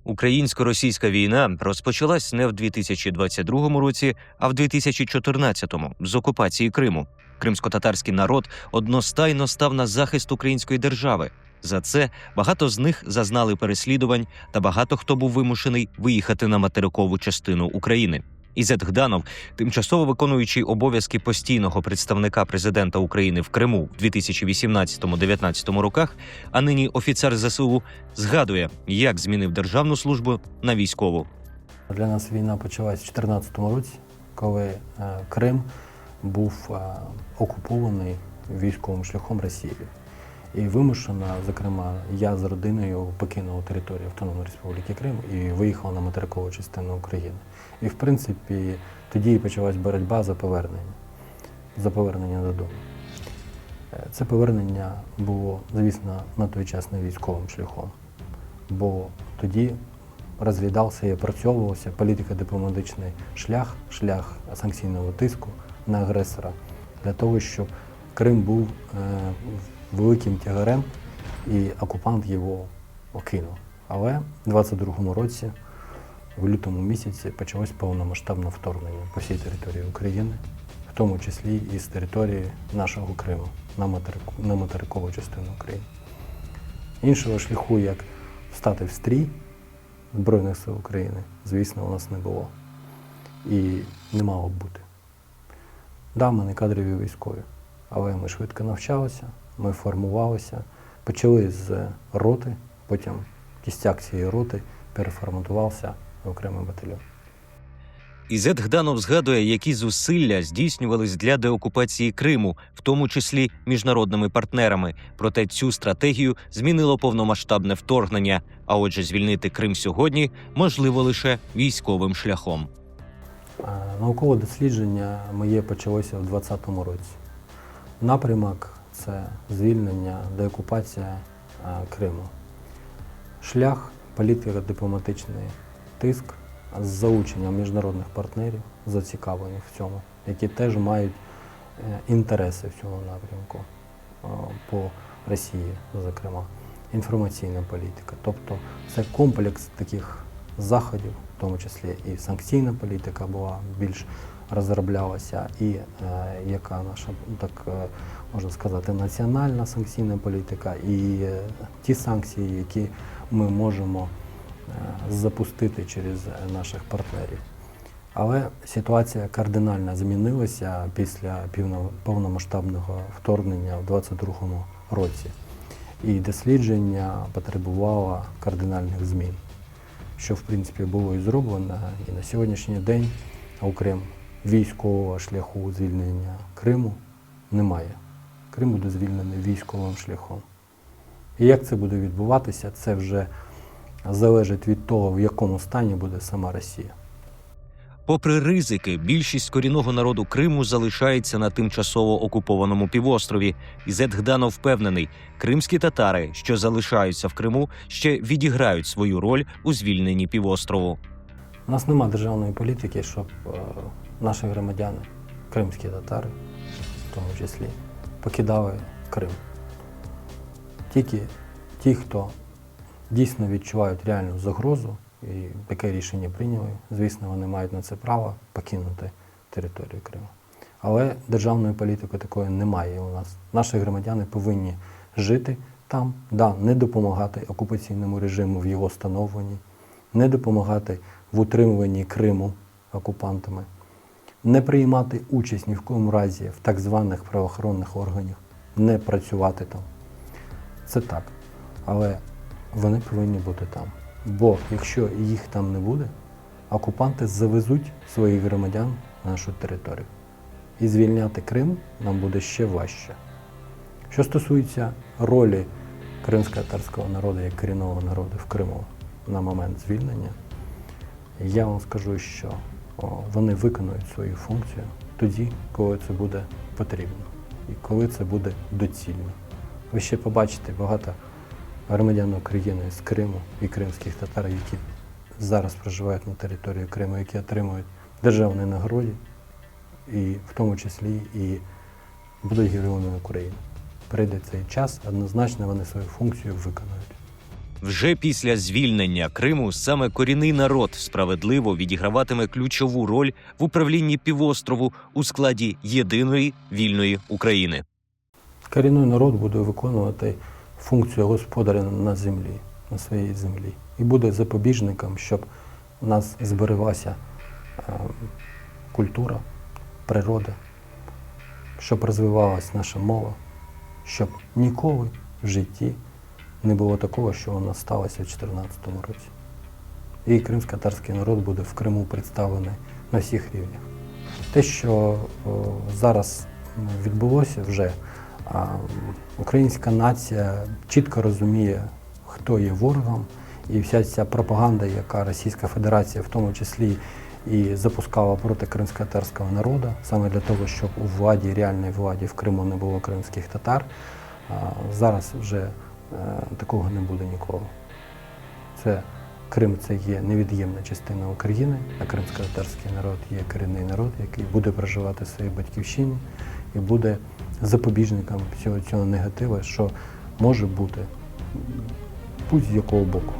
Українсько-російська війна розпочалась не в 2022 році, а в 2014-му з окупації Криму. Кримсько-татарський народ одностайно став на захист української держави. За це багато з них зазнали переслідувань, та багато хто був вимушений виїхати на материкову частину України. Ізет Гданов, тимчасово виконуючий обов'язки постійного представника президента України в Криму в 2018-19 роках, а нині офіцер ЗСУ, згадує, як змінив державну службу на військову. Для нас війна почалась у 2014 році, коли Крим був окупований військовим шляхом Росією. І вимушено, зокрема, я з родиною покинув територію Автономної Республіки Крим і виїхав на материкову частину України. І, в принципі, тоді і почалась боротьба за повернення додому. Це повернення було, звісно, на той час не військовим шляхом, бо тоді розглядався і опрацьовувався політико-дипломатичний шлях санкційного тиску на агресора, для того, щоб Крим був великим тягарем і окупант його окинув. Але в 22-му році, в лютому місяці, почалось повномасштабне вторгнення по всій території України, в тому числі і з території нашого Криму, на материкову частину України. Іншого шляху, як встати в стрій Збройних сил України, звісно, у нас не було. І не мало б бути. Да, ми не кадрові військові, але ми швидко навчалися, ми формувалися, почали з роти, потім кістяк цієї роти переформатувався в окремий батальйон. Ізет Гданов згадує, які зусилля здійснювались для деокупації Криму, в тому числі міжнародними партнерами. Проте цю стратегію змінило повномасштабне вторгнення, а отже звільнити Крим сьогодні можливо лише військовим шляхом. Наукове дослідження моє почалося в 2020 році. Напрямок – це звільнення, деокупація Криму. Шлях – політико-дипломатичний тиск з залученням міжнародних партнерів, зацікавлених в цьому, які теж мають інтереси в цьому напрямку по Росії, зокрема, інформаційна політика. Тобто це комплекс таких заходів, в тому числі і санкційна політика була більш розроблялася, і яка наша, так можна сказати, національна санкційна політика, і ті санкції, які ми можемо запустити через наших партнерів. Але ситуація кардинально змінилася після повномасштабного вторгнення в 2022 році. І дослідження потребувало кардинальних змін, що, в принципі, було і зроблено. І на сьогоднішній день, окрім військового шляху звільнення Криму, немає. Крим буде звільнений військовим шляхом. І як це буде відбуватися, це вже залежить від того, в якому стані буде сама Росія. Попри ризики, більшість корінного народу Криму залишається на тимчасово окупованому півострові. Ізет Гданов впевнений, кримські татари, що залишаються в Криму, ще відіграють свою роль у звільненні півострову. У нас немає державної політики, щоб наші громадяни, кримські татари, в тому числі, покидали Крим. Тільки ті, хто дійсно відчувають реальну загрозу і таке рішення прийняли, звісно, вони мають на це право покинути територію Криму. Але державної політики такої немає у нас. Наші громадяни повинні жити там, не допомагати окупаційному режиму в його становленні, не допомагати в утримуванні Криму окупантами, не приймати участь ні в якому разі в так званих правоохоронних органах, не працювати там. Це так. Але вони повинні бути там. Бо якщо їх там не буде, окупанти завезуть своїх громадян на нашу територію. І звільняти Крим нам буде ще важче. Що стосується ролі кримсько-татарського народу як корінного народу в Криму на момент звільнення, я вам скажу, що вони виконують свою функцію тоді, коли це буде потрібно і коли це буде доцільно. Ви ще побачите багато громадян України з Криму і кримських татар, які зараз проживають на території Криму, які отримують державні нагороди, і в тому числі і будуть героями України. Прийде цей час, однозначно вони свою функцію виконають. Вже після звільнення Криму саме корінний народ справедливо відіграватиме ключову роль в управлінні півострову у складі єдиної вільної України. Корінний народ буде виконувати функцію господаря на землі, на своїй землі. І буде запобіжником, щоб у нас збереглася культура, природа, щоб розвивалася наша мова, щоб ніколи в житті не було такого, що у нас сталося в 2014 році. І кримськотатарський народ буде в Криму представлений на всіх рівнях. Те, що зараз відбулося вже, українська нація чітко розуміє, хто є ворогом, і вся ця пропаганда, яка Російська Федерація в тому числі і запускала проти кримськотатарського народу, саме для того, щоб у владі, реальній владі в Криму не було кримських татар, зараз вже такого не буде ніколи. Крим – це є невід'ємна частина України, а кримськотатарський народ є корінний народ, який буде проживати в своїй батьківщині і буде запобіжником всього цього негативу, що може бути будь-з якого боку.